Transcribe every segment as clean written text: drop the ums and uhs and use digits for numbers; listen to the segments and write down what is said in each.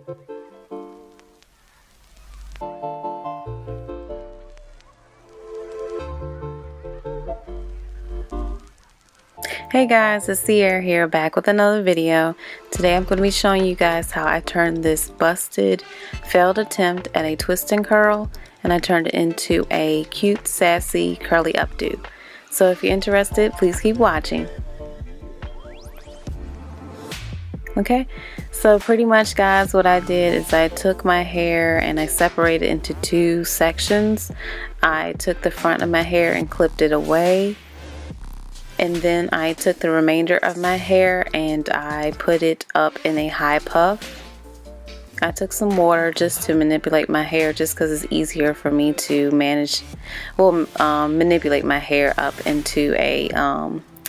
Hey guys, it's Sierra here, back with another video. Today I'm going to be showing you guys how I turned this busted failed attempt at a twist and curl, and I turned it into a cute, sassy, curly updo. So if you're interested, please keep watching. Okay, so pretty much guys, what I did is I took my hair and I separated it into two sections. I took the front of my hair and clipped it away. And then I took the remainder of my hair and I put it up in a high puff. I took some water just to manipulate my hair, just because it's easier for me to manipulate my hair up into a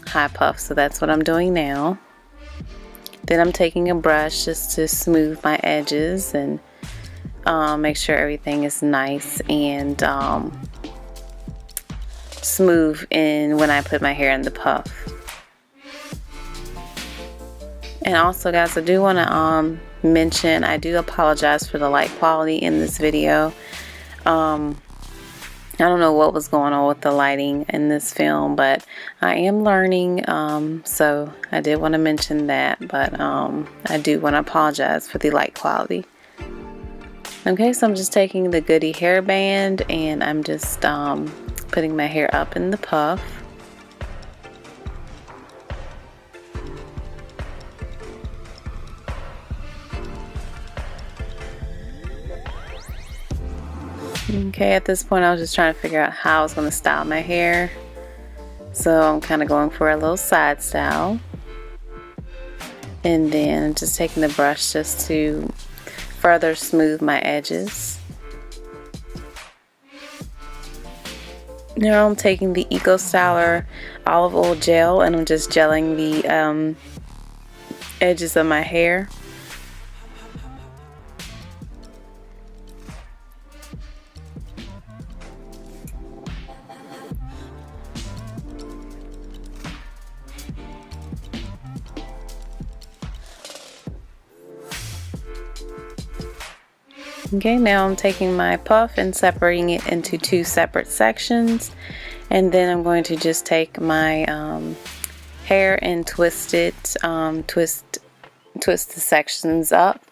high puff. So that's what I'm doing now. Then I'm taking a brush just to smooth my edges and make sure everything is nice and smooth in when I put my hair in the puff. And also guys, I do want to mention, I do apologize for the light quality in this video. I don't know what was going on with the lighting in this film, but I am learning, so I did want to mention that, but I do want to apologize for the light quality. Okay, so I'm just taking the Goody hairband and I'm just putting my hair up in the puff. Okay, at this point I was just trying to figure out how I was going to style my hair. So I'm kind of going for a little side style. And then I'm just taking the brush just to further smooth my edges. Now I'm taking the Eco Styler olive oil gel and I'm just gelling the edges of my hair. Okay, now I'm taking my puff and separating it into two separate sections, and then I'm going to just take my hair and twist it, twist the sections up,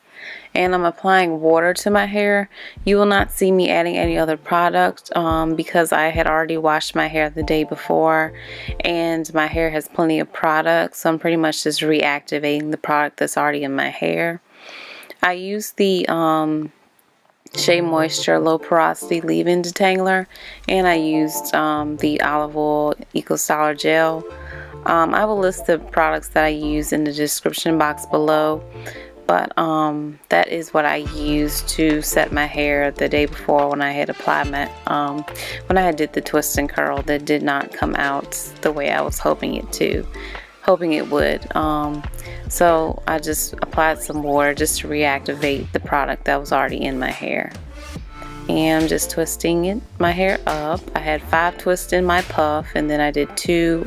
and I'm applying water to my hair. You will not see me adding any other product because I had already washed my hair the day before and my hair has plenty of product, so I'm pretty much just reactivating the product that's already in my hair. I use the Shea Moisture Low Porosity Leave-In Detangler, and I used the Olive Oil Eco Styler Gel. I will list the products that I use in the description box below, but that is what I used to set my hair the day before when I had applied my when I had did the twist and curl that did not come out the way I was hoping it would. So I just applied some water just to reactivate the product that was already in my hair. And I'm just twisting my hair up. I had 5 twists in my puff, and then I did 2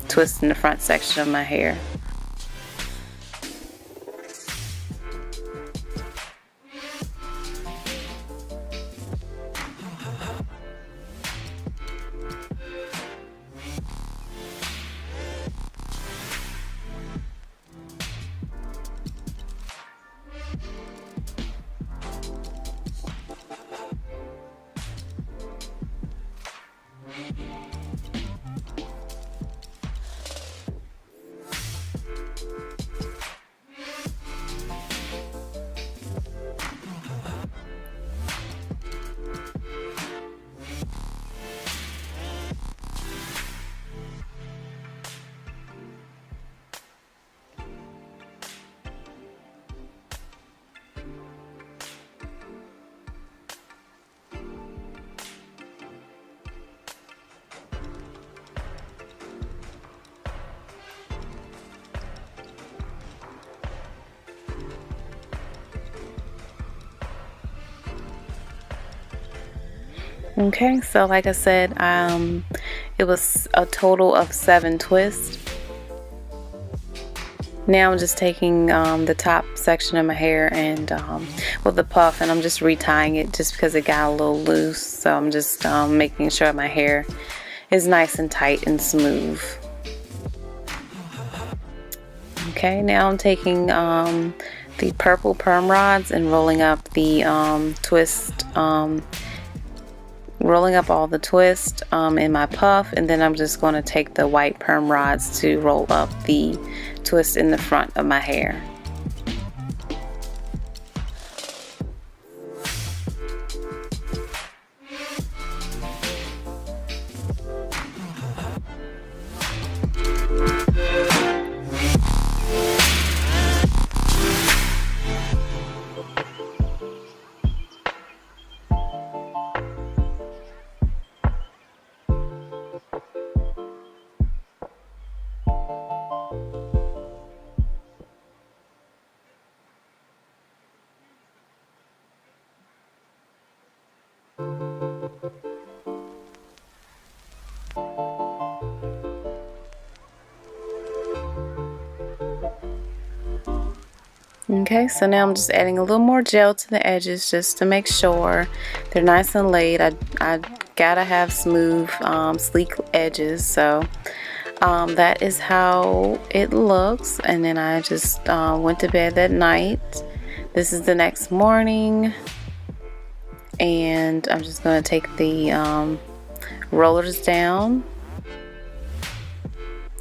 twists in the front section of my hair. Okay, so like I said, it was a total of 7 twists. Now I'm just taking the top section of my hair and with the puff, and I'm just retying it just because it got a little loose. So I'm just making sure my hair is nice and tight and smooth. Okay, now I'm taking the purple perm rods and rolling up the rolling up all the twist in my puff, and then I'm just going to take the white perm rods to roll up the twist in the front of my hair. Okay, so now I'm just adding a little more gel to the edges just to make sure they're nice and laid. I gotta have smooth, sleek edges, so that is how it looks. And then I just went to bed that night. This is the next morning, and I'm just going to take the rollers down.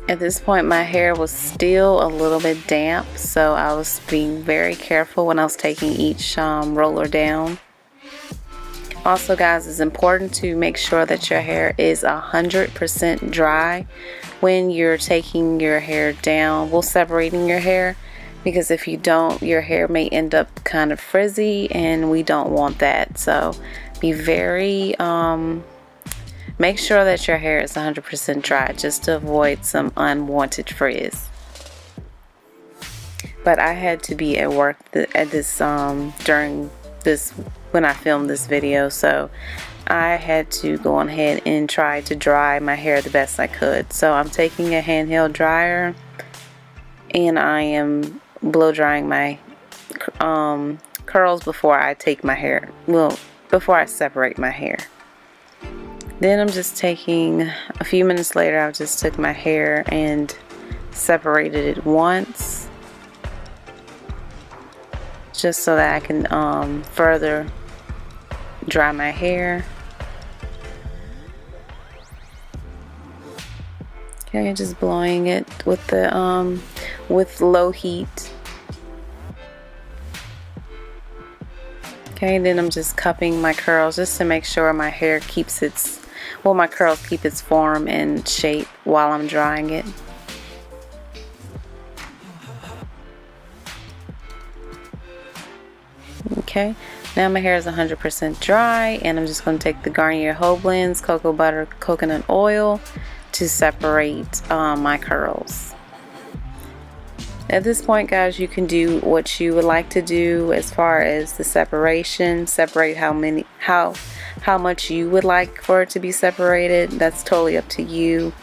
At this point my hair was still a little bit damp, so I was being very careful when I was taking each roller down. Also guys, it's important to make sure that your hair is 100% dry when you're taking your hair down, separating your hair, because if you don't, your hair may end up kind of frizzy, and we don't want that. So be very make sure that your hair is 100% dry just to avoid some unwanted frizz. But I had to be at work at this during this when I filmed this video, so I had to go on ahead and try to dry my hair the best I could. So I'm taking a handheld dryer and I am blow drying my curls before I take my hair, before I separate my hair. Then I'm just taking, a few minutes later, I just took my hair and separated it once, just so that I can further dry my hair. Okay, just blowing it with the with low heat. Okay, then I'm just cupping my curls just to make sure my hair keeps its, my curls keep its form and shape while I'm drying it. Okay, now my hair is 100% dry, and I'm just going to take the Garnier Whole Blends Cocoa Butter Coconut Oil to separate my curls. At this point guys, you can do what you would like to do as far as the separation. Separate how much you would like for it to be separated. That's totally up to you.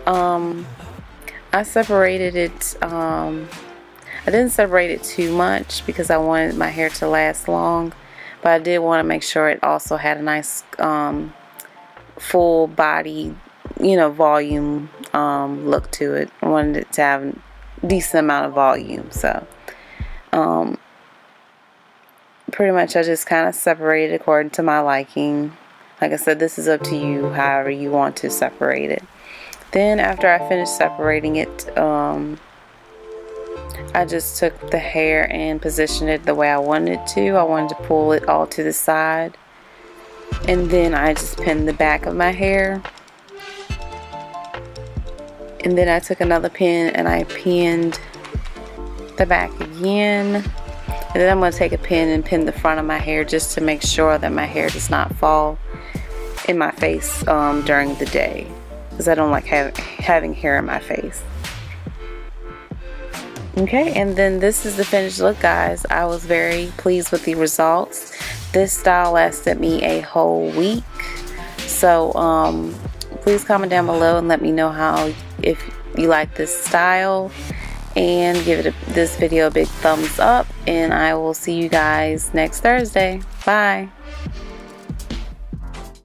I separated it, I didn't separate it too much because I wanted my hair to last long, but I did want to make sure it also had a nice full body, volume look to it. I wanted it to have a decent amount of volume. So pretty much I just kind of separated according to my liking. Like I said, this is up to you, however you want to separate it. Then after I finished separating it, I just took the hair and positioned it the way I wanted it to. I wanted to pull it all to the side, and then I just pinned the back of my hair. And then I took another pin and I pinned the back again. And then I'm going to take a pin and pin the front of my hair just to make sure that my hair does not fall in my face during the day, because I don't like having hair in my face. Okay, and then this is the finished look guys. I was very pleased with the results. This style lasted me a whole week. So please comment down below and let me know if you like this style. and give this video a big thumbs up, and I will see you guys next Thursday. Bye.